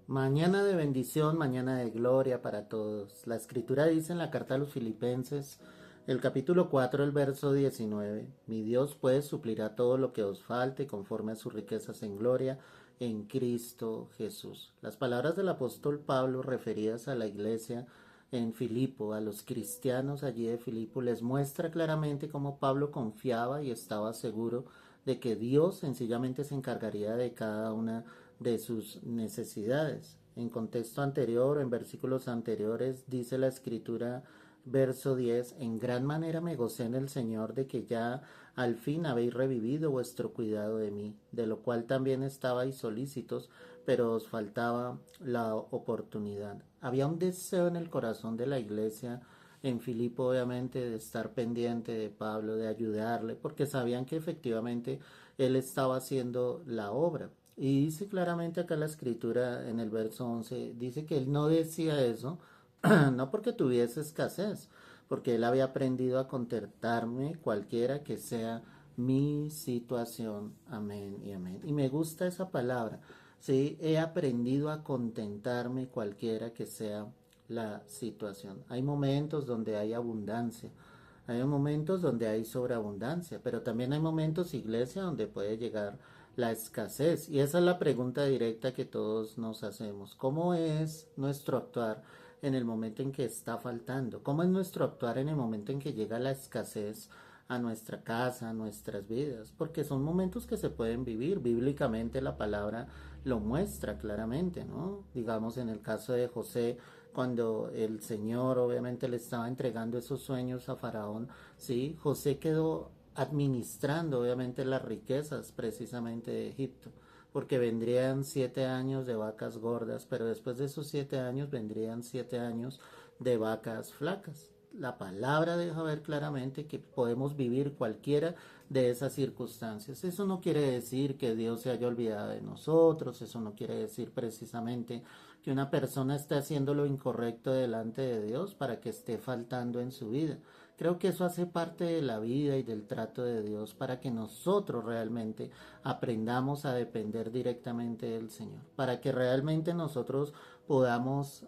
Mañana de bendición, mañana de gloria para todos. La escritura dice en la carta a los Filipenses, el capítulo 4, el verso 19, mi Dios pues suplirá todo lo que os falte conforme a sus riquezas en gloria en Cristo Jesús. Las palabras del apóstol Pablo referidas a la iglesia en Filipo, a los cristianos allí de Filipo, les muestra claramente cómo Pablo confiaba y estaba seguro de que Dios sencillamente se encargaría de cada una de sus necesidades. En contexto anterior, en versículos anteriores, dice la escritura, verso 10, en gran manera me gocé en el Señor de que ya al fin habéis revivido vuestro cuidado de mí, de lo cual también estabais solícitos, pero os faltaba la oportunidad. Había un deseo en el corazón de la iglesia en Filipo, obviamente, de estar pendiente de Pablo, de ayudarle, porque sabían que efectivamente él estaba haciendo la obra. Y dice claramente acá la escritura en el verso 11, dice que él no decía eso, no porque tuviese escasez, porque él había aprendido a contentarme cualquiera que sea mi situación. Amén y amén. Y me gusta esa palabra. Sí, he aprendido a contentarme cualquiera que sea la situación. Hay momentos donde hay abundancia, hay momentos donde hay sobreabundancia, pero también hay momentos, iglesia, donde puede llegar la escasez. Y esa es la pregunta directa que todos nos hacemos. ¿Cómo es nuestro actuar en el momento en que está faltando? ¿Cómo es nuestro actuar en el momento en que llega la escasez a nuestra casa, a nuestras vidas? Porque son momentos que se pueden vivir. Bíblicamente la palabra lo muestra claramente, ¿no? Digamos en el caso de José, cuando el Señor obviamente le estaba entregando esos sueños a Faraón, sí, José quedó administrando obviamente las riquezas precisamente de Egipto, porque vendrían 7 años de vacas gordas, pero después de esos 7 años vendrían 7 años de vacas flacas. La palabra deja ver claramente que podemos vivir cualquiera de esas circunstancias. Eso no quiere decir que Dios se haya olvidado de nosotros, eso no quiere decir precisamente que una persona esté haciendo lo incorrecto delante de Dios para que esté faltando en su vida. Creo que eso hace parte de la vida y del trato de Dios para que nosotros realmente aprendamos a depender directamente del Señor, para que realmente nosotros podamos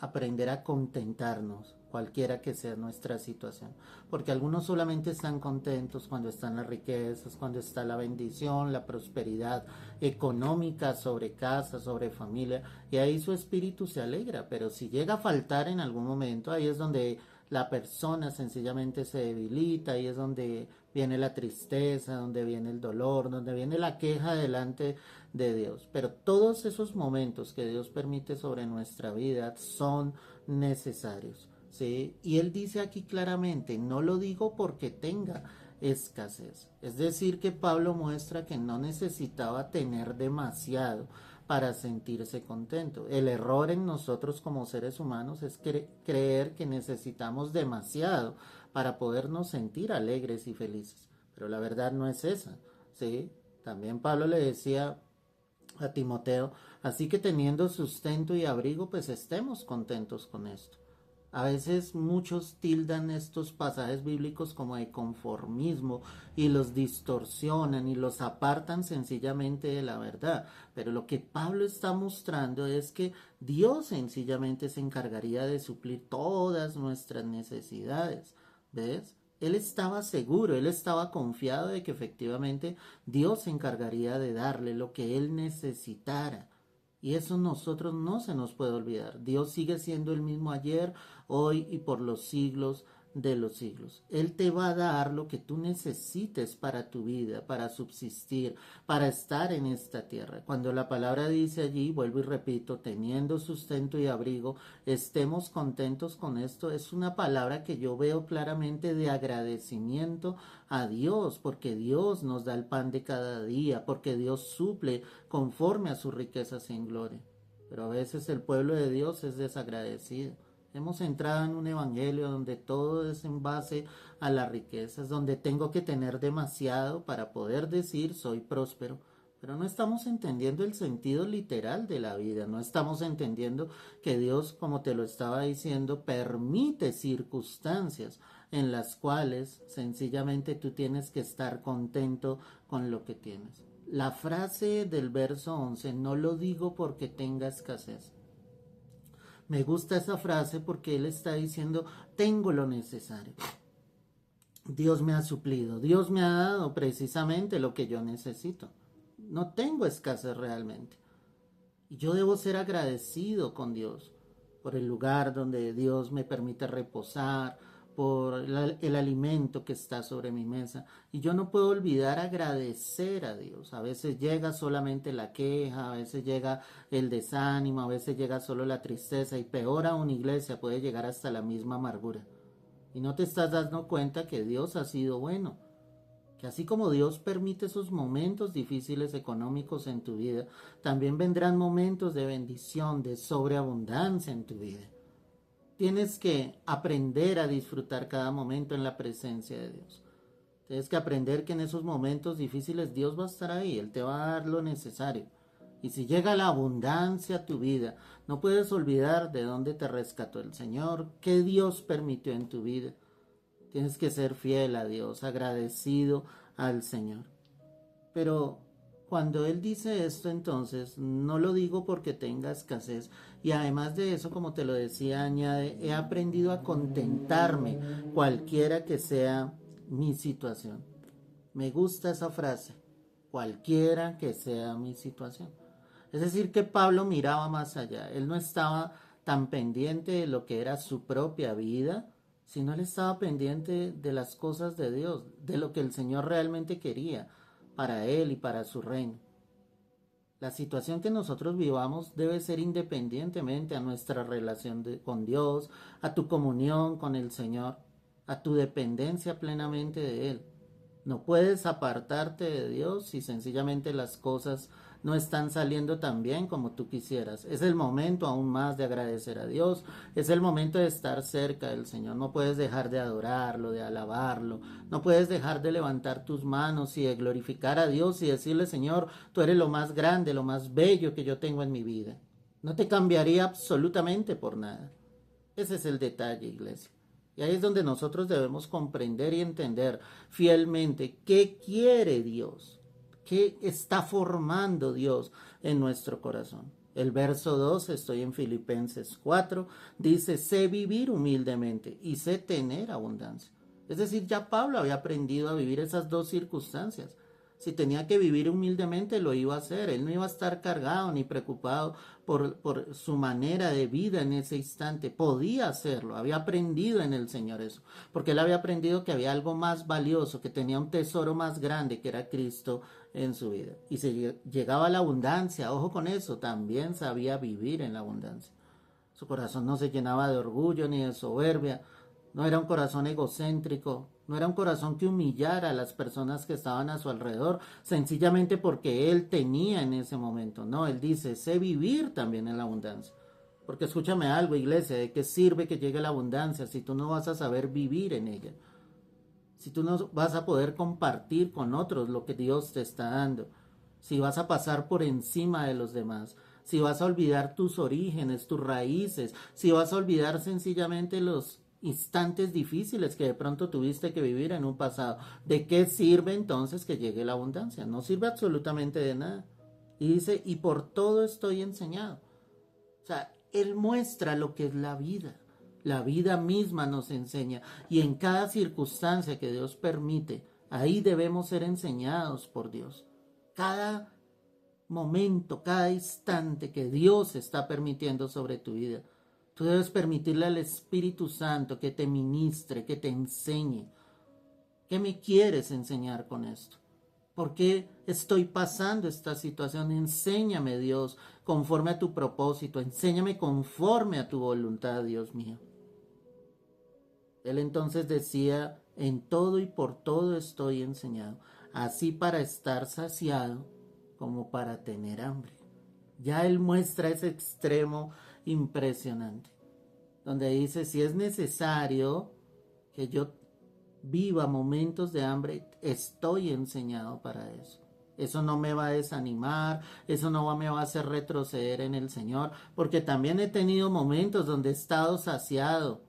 aprender a contentarnos cualquiera que sea nuestra situación, porque algunos solamente están contentos cuando están las riquezas, cuando está la bendición, la prosperidad económica sobre casa, sobre familia, y ahí su espíritu se alegra, pero si llega a faltar en algún momento, ahí es donde la persona sencillamente se debilita, ahí es donde viene la tristeza, donde viene el dolor, donde viene la queja delante de Dios. Pero todos esos momentos que Dios permite sobre nuestra vida son necesarios. ¿Sí? Y él dice aquí claramente, no lo digo porque tenga escasez. Es decir, que Pablo muestra que no necesitaba tener demasiado para sentirse contento. El error en nosotros como seres humanos es creer que necesitamos demasiado para podernos sentir alegres y felices. Pero la verdad no es esa. ¿Sí? También Pablo le decía a Timoteo, así que teniendo sustento y abrigo, pues estemos contentos con esto. A veces muchos tildan estos pasajes bíblicos como de conformismo y los distorsionan y los apartan sencillamente de la verdad. Pero lo que Pablo está mostrando es que Dios sencillamente se encargaría de suplir todas nuestras necesidades. ¿Ves? Él estaba seguro, él estaba confiado de que efectivamente Dios se encargaría de darle lo que él necesitara. Y eso nosotros no se nos puede olvidar. Dios sigue siendo el mismo ayer, hoy y por los siglos de los siglos. Él te va a dar lo que tú necesites para tu vida, para subsistir, para estar en esta tierra. Cuando la palabra dice allí, vuelvo y repito, teniendo sustento y abrigo, estemos contentos con esto, es una palabra que yo veo claramente de agradecimiento a Dios, porque Dios nos da el pan de cada día, porque Dios suple conforme a sus riquezas en gloria. Pero a veces el pueblo de Dios es desagradecido. Hemos entrado en un evangelio donde todo es en base a las riquezas, donde tengo que tener demasiado para poder decir soy próspero. Pero no estamos entendiendo el sentido literal de la vida, no estamos entendiendo que Dios, como te lo estaba diciendo, permite circunstancias en las cuales sencillamente tú tienes que estar contento con lo que tienes. La frase del verso 11, no lo digo porque tenga escasez. Me gusta esa frase porque él está diciendo, tengo lo necesario. Dios me ha suplido, Dios me ha dado precisamente lo que yo necesito. No tengo escasez realmente. Y yo debo ser agradecido con Dios por el lugar donde Dios me permite reposar, por el alimento que está sobre mi mesa. Y yo no puedo olvidar agradecer a Dios. A veces llega solamente la queja, a veces llega el desánimo, a veces llega solo la tristeza y peor aún, iglesia, puede llegar hasta la misma amargura. Y no te estás dando cuenta que Dios ha sido bueno, que así como Dios permite esos momentos difíciles económicos en tu vida, también vendrán momentos de bendición, de sobreabundancia en tu vida. Tienes que aprender a disfrutar cada momento en la presencia de Dios. Tienes que aprender que en esos momentos difíciles Dios va a estar ahí, Él te va a dar lo necesario. Y si llega la abundancia a tu vida, no puedes olvidar de dónde te rescató el Señor, qué Dios permitió en tu vida. Tienes que ser fiel a Dios, agradecido al Señor. Pero cuando Él dice esto, entonces, no lo digo porque tenga escasez. Y además de eso, como te lo decía, añade, he aprendido a contentarme cualquiera que sea mi situación. Me gusta esa frase, cualquiera que sea mi situación. Es decir, que Pablo miraba más allá. Él no estaba tan pendiente de lo que era su propia vida, sino él estaba pendiente de las cosas de Dios, de lo que el Señor realmente quería para él y para su reino. La situación que nosotros vivamos debe ser independientemente a nuestra relación con Dios, a tu comunión con el Señor, a tu dependencia plenamente de Él. No puedes apartarte de Dios si sencillamente las cosas no están saliendo tan bien como tú quisieras. Es el momento aún más de agradecer a Dios. Es el momento de estar cerca del Señor. No puedes dejar de adorarlo, de alabarlo. No puedes dejar de levantar tus manos y de glorificar a Dios y decirle, Señor, tú eres lo más grande, lo más bello que yo tengo en mi vida. No te cambiaría absolutamente por nada. Ese es el detalle, iglesia. Y ahí es donde nosotros debemos comprender y entender fielmente qué quiere Dios, qué está formando Dios en nuestro corazón. El verso 2, estoy en Filipenses 4, dice, sé vivir humildemente y sé tener abundancia. Es decir, ya Pablo había aprendido a vivir esas dos circunstancias. Si tenía que vivir humildemente, lo iba a hacer. Él no iba a estar cargado ni preocupado por su manera de vida en ese instante. Podía hacerlo. Había aprendido en el Señor eso. Porque él había aprendido que había algo más valioso, que tenía un tesoro más grande, que era Cristo en su vida. Y se llegaba a la abundancia. Ojo con eso. También sabía vivir en la abundancia. Su corazón no se llenaba de orgullo ni de soberbia. No era un corazón egocéntrico. No era un corazón que humillara a las personas que estaban a su alrededor, sencillamente porque él tenía en ese momento. No, él dice, sé vivir también en la abundancia. Porque escúchame algo, iglesia, ¿de qué sirve que llegue la abundancia si tú no vas a saber vivir en ella? Si tú no vas a poder compartir con otros lo que Dios te está dando, si vas a pasar por encima de los demás, si vas a olvidar tus orígenes, tus raíces, si vas a olvidar sencillamente los instantes difíciles que de pronto tuviste que vivir en un pasado, ¿de qué sirve entonces que llegue la abundancia? No sirve absolutamente de nada. Y dice, y por todo estoy enseñado. O sea, Él muestra lo que es la vida. La vida misma nos enseña. Y en cada circunstancia que Dios permite, ahí debemos ser enseñados por Dios. Cada momento, cada instante que Dios está permitiendo sobre tu vida, tú debes permitirle al Espíritu Santo que te ministre, que te enseñe. ¿Qué me quieres enseñar con esto? ¿Por qué estoy pasando esta situación? Enséñame, Dios, conforme a tu propósito. Enséñame conforme a tu voluntad, Dios mío. Él entonces decía, en todo y por todo estoy enseñado, así para estar saciado como para tener hambre. Ya él muestra ese extremo impresionante, donde dice, si es necesario que yo viva momentos de hambre, estoy enseñado para eso. Eso no me va a desanimar, eso no me va a hacer retroceder en el Señor, porque también he tenido momentos donde he estado saciado,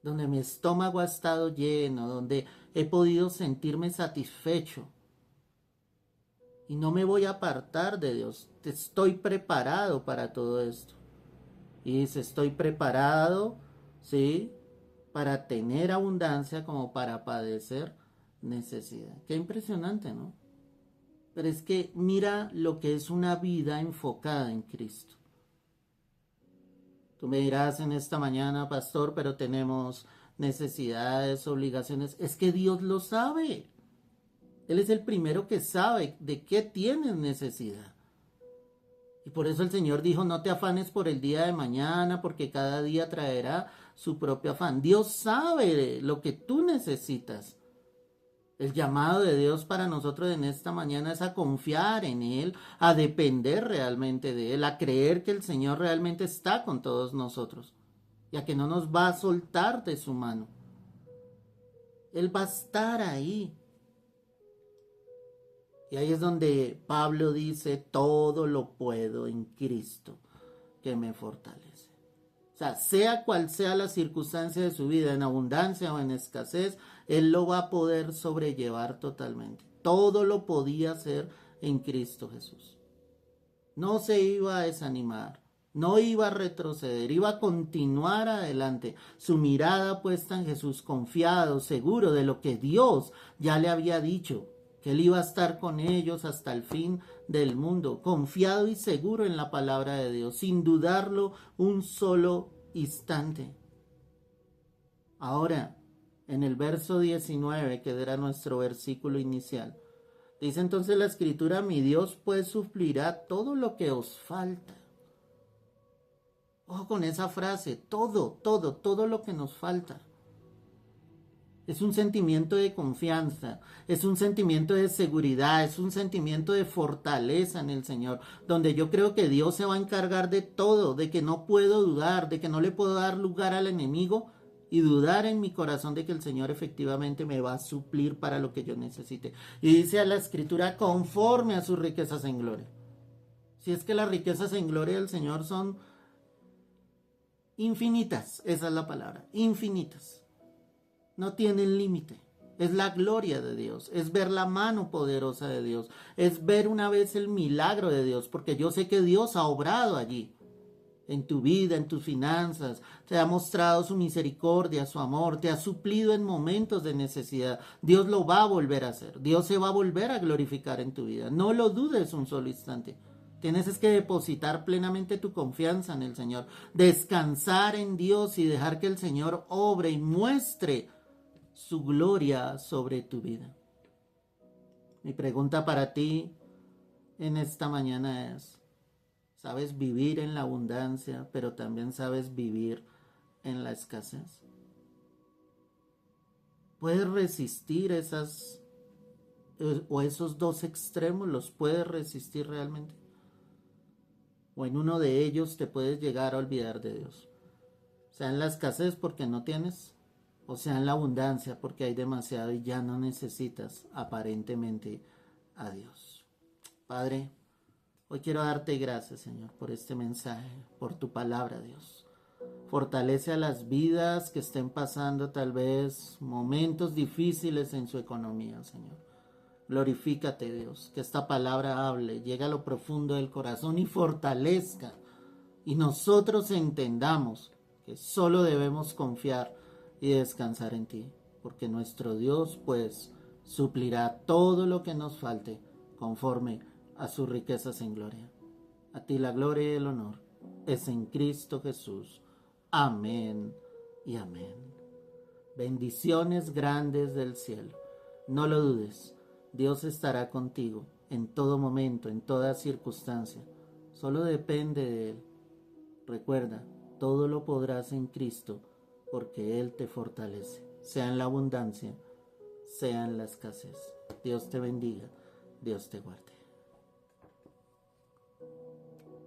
donde mi estómago ha estado lleno, donde he podido sentirme satisfecho. y no me voy a apartar de Dios. Estoy preparado para todo esto. Y dice, estoy preparado, ¿sí? Para tener abundancia como para padecer necesidad. Qué impresionante, ¿no? Pero es que mira lo que es una vida enfocada en Cristo. Tú me dirás en esta mañana, pastor, pero tenemos necesidades, obligaciones. Es que Dios lo sabe. Él es el primero que sabe de qué tienes necesidad. Y por eso el Señor dijo, no te afanes por el día de mañana, porque cada día traerá su propio afán. Dios sabe lo que tú necesitas. El llamado de Dios para nosotros en esta mañana es a confiar en Él, a depender realmente de Él, a creer que el Señor realmente está con todos nosotros y a que no nos va a soltar de su mano. Él va a estar ahí. Y ahí es donde Pablo dice, todo lo puedo en Cristo que me fortalece. O sea cual sea la circunstancia de su vida, en abundancia o en escasez, Él lo va a poder sobrellevar totalmente. Todo lo podía hacer en Cristo Jesús. No se iba a desanimar, no iba a retroceder, iba a continuar adelante. Su mirada puesta en Jesús, confiado, seguro de lo que Dios ya le había dicho, que Él iba a estar con ellos hasta el fin del mundo, confiado y seguro en la palabra de Dios, sin dudarlo un solo instante. Ahora, en el verso 19, que era nuestro versículo inicial, dice entonces la Escritura, mi Dios pues suplirá todo lo que os falta. Ojo con esa frase, todo lo que nos falta. Es un sentimiento de confianza, es un sentimiento de seguridad, es un sentimiento de fortaleza en el Señor, donde yo creo que Dios se va a encargar de todo, de que no puedo dudar, de que no le puedo dar lugar al enemigo y dudar en mi corazón de que el Señor efectivamente me va a suplir para lo que yo necesite. Y dice a la Escritura, conforme a sus riquezas en gloria. Si es que las riquezas en gloria del Señor son infinitas, esa es la palabra, infinitas. No tienen límite. Es la gloria de Dios, es ver la mano poderosa de Dios, es ver una vez el milagro de Dios, porque yo sé que Dios ha obrado allí, en tu vida, en tus finanzas, te ha mostrado su misericordia, su amor, te ha suplido en momentos de necesidad. Dios lo va a volver a hacer, Dios se va a volver a glorificar en tu vida. No lo dudes un solo instante. Tienes que depositar plenamente tu confianza en el Señor, descansar en Dios y dejar que el Señor obre y muestre su gloria sobre tu vida. Mi pregunta para ti en esta mañana es, ¿sabes vivir en la abundancia, pero también sabes vivir en la escasez? ¿Puedes resistir esas o esos dos extremos? ¿Los puedes resistir realmente? ¿O en uno de ellos te puedes llegar a olvidar de Dios? Sea en la escasez porque no tienes, o sea en la abundancia porque hay demasiado y ya no necesitas aparentemente a Dios. Padre, hoy quiero darte gracias, Señor, por este mensaje, por tu palabra, Dios. Fortalece a las vidas que estén pasando tal vez momentos difíciles en su economía, Señor. Glorifícate, Dios, que esta palabra hable, llegue a lo profundo del corazón y fortalezca. Y nosotros entendamos que solo debemos confiar y descansar en ti, porque nuestro Dios pues suplirá todo lo que nos falte conforme a sus riquezas en gloria. A ti la gloria y el honor es en Cristo Jesús. Amén y amén. Bendiciones grandes del cielo. No lo dudes, Dios estará contigo en todo momento, en toda circunstancia. Solo depende de Él. Recuerda, todo lo podrás en Cristo, porque Él te fortalece, sea en la abundancia, sea en la escasez. Dios te bendiga, Dios te guarde.